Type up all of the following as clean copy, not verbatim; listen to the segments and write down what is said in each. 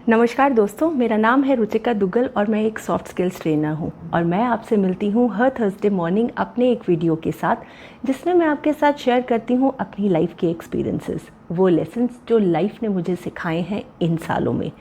नमस्कार दोस्तों, मेरा नाम है रुचिका दुग्गल और मैं एक सॉफ्ट स्किल्स ट्रेनर हूं और मैं आपसे मिलती हूं हर थर्सडे मॉर्निंग अपने एक वीडियो के साथ जिसमें मैं आपके साथ शेयर करती हूं अपनी लाइफ के एक्सपीरियंसेस, वो लेसन्स जो लाइफ ने मुझे सिखाए हैं इन सालों में।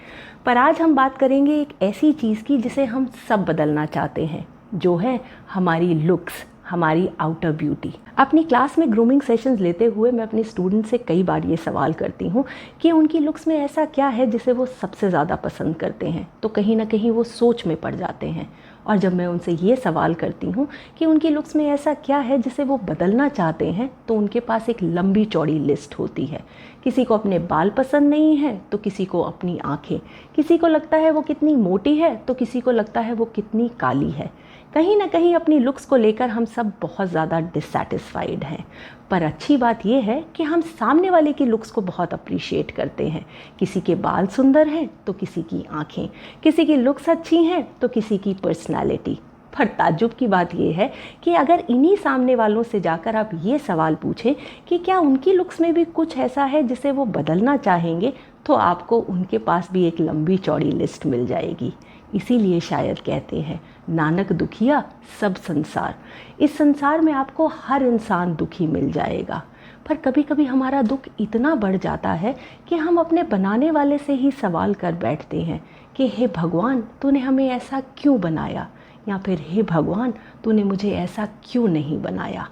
पर आज हम बात करेंगे एक ऐसी चीज़ की जिसे हम सब बदलना चाहते हैं, जो है हमारी लुक्स, हमारी आउटर ब्यूटी। अपनी क्लास में ग्रूमिंग सेशंस लेते हुए मैं अपनी स्टूडेंट से कई बार ये सवाल करती हूँ कि उनकी लुक्स में ऐसा क्या है जिसे वो सबसे ज़्यादा पसंद करते हैं, तो कहीं ना कहीं वो सोच में पड़ जाते हैं। और जब मैं उनसे ये सवाल करती हूँ कि उनकी लुक्स में ऐसा क्या है जिसे वो बदलना चाहते हैं, तो उनके पास एक लंबी चौड़ी लिस्ट होती है। किसी को अपने बाल पसंद नहीं है, तो किसी को अपनी आँखें, किसी को लगता है वो कितनी मोटी है, तो किसी को लगता है वो कितनी काली है। कहीं ना कहीं अपनी लुक्स को लेकर हम सब बहुत ज़्यादा डिससैटिस्फाइड हैं। पर अच्छी बात यह है कि हम सामने वाले की लुक्स को बहुत अप्रिशिएट करते हैं। किसी के बाल सुंदर हैं तो किसी की आँखें, किसी की लुक्स अच्छी हैं तो किसी की पर्सनालिटी। पर ताज्जुब की बात यह है कि अगर इन्हीं सामने वालों से जाकर आप ये सवाल पूछें कि क्या उनकी लुक्स में भी कुछ ऐसा है जिसे वो बदलना चाहेंगे, तो आपको उनके पास भी एक लंबी चौड़ी लिस्ट मिल जाएगी। इसीलिए शायद कहते हैं, नानक दुखिया सब संसार। इस संसार में आपको हर इंसान दुखी मिल जाएगा। पर कभी कभी हमारा दुख इतना बढ़ जाता है कि हम अपने बनाने वाले से ही सवाल कर बैठते हैं कि हे भगवान, तूने हमें ऐसा क्यों बनाया, या फिर हे भगवान, तूने मुझे ऐसा क्यों नहीं बनाया।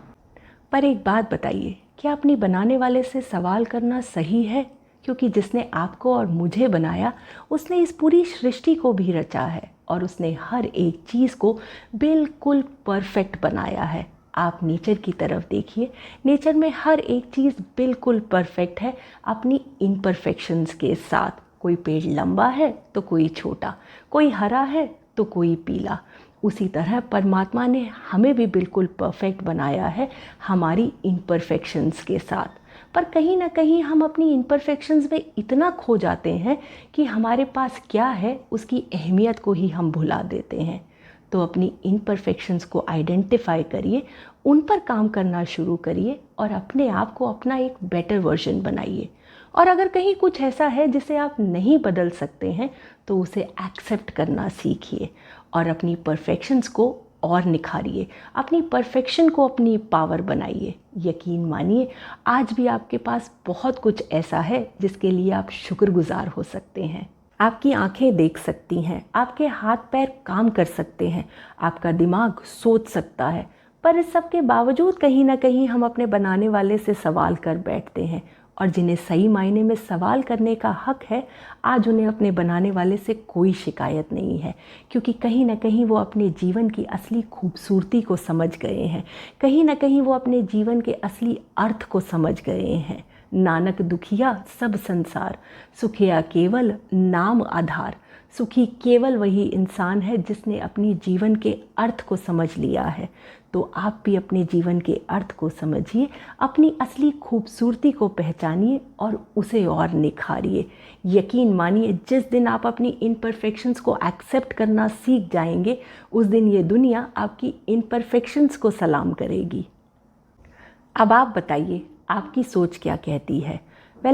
पर एक बात बताइए, क्या अपनी बनाने वाले से सवाल करना सही है? क्योंकि जिसने आपको और मुझे बनाया, उसने इस पूरी सृष्टि को भी रचा है और उसने हर एक चीज़ को बिल्कुल परफेक्ट बनाया है। आप नेचर की तरफ देखिए, नेचर में हर एक चीज़ बिल्कुल परफेक्ट है अपनी इम्परफेक्शंस के साथ। कोई पेड़ लंबा है तो कोई छोटा, कोई हरा है तो कोई पीला। उसी तरह परमात्मा ने हमें भी बिल्कुल परफेक्ट बनाया है हमारी इम्परफेक्शंस के साथ। पर कहीं ना कहीं हम अपनी इम्परफेक्शंस में इतना खो जाते हैं कि हमारे पास क्या है उसकी अहमियत को ही हम भुला देते हैं। तो अपनी इम्परफेक्शंस को आइडेंटिफाई करिए, उन पर काम करना शुरू करिए और अपने आप को अपना एक बेटर वर्जन बनाइए। और अगर कहीं कुछ ऐसा है जिसे आप नहीं बदल सकते हैं, तो उसे एक्सेप्ट करना सीखिए और अपनी परफेक्शंस को और निखारिए। अपनी परफेक्शन को अपनी पावर बनाइए। यकीन मानिए, आज भी आपके पास बहुत कुछ ऐसा है जिसके लिए आप शुक्रगुजार हो सकते हैं। आपकी आंखें देख सकती हैं, आपके हाथ पैर काम कर सकते हैं, आपका दिमाग सोच सकता है। पर इस सब के बावजूद कहीं ना कहीं हम अपने बनाने वाले से सवाल कर बैठते हैं, और जिन्हें सही मायने में सवाल करने का हक है, आज उन्हें अपने बनाने वाले से कोई शिकायत नहीं है। क्योंकि कहीं ना कहीं वो अपने जीवन की असली खूबसूरती को समझ गए हैं, कहीं ना कहीं वो अपने जीवन के असली अर्थ को समझ गए हैं। नानक दुखिया सब संसार, सुखिया केवल नाम आधार। सुखी केवल वही इंसान है जिसने अपनी जीवन के अर्थ को समझ लिया है। तो आप भी अपने जीवन के अर्थ को समझिए, अपनी असली खूबसूरती को पहचानिए और उसे और निखारिए। यकीन मानिए, जिस दिन आप अपनी इम्परफेक्शंस को एक्सेप्ट करना सीख जाएंगे, उस दिन ये दुनिया आपकी इम्परफेक्शंस को सलाम करेगी। अब आप बताइए, आपकी सोच क्या कहती है?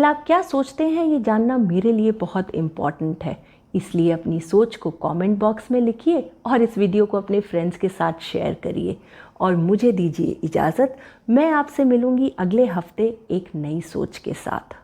आप क्या सोचते हैं, ये जानना मेरे लिए बहुत इम्पॉर्टेंट है। इसलिए अपनी सोच को कमेंट बॉक्स में लिखिए और इस वीडियो को अपने फ्रेंड्स के साथ शेयर करिए। और मुझे दीजिए इजाज़त, मैं आपसे मिलूँगी अगले हफ्ते एक नई सोच के साथ।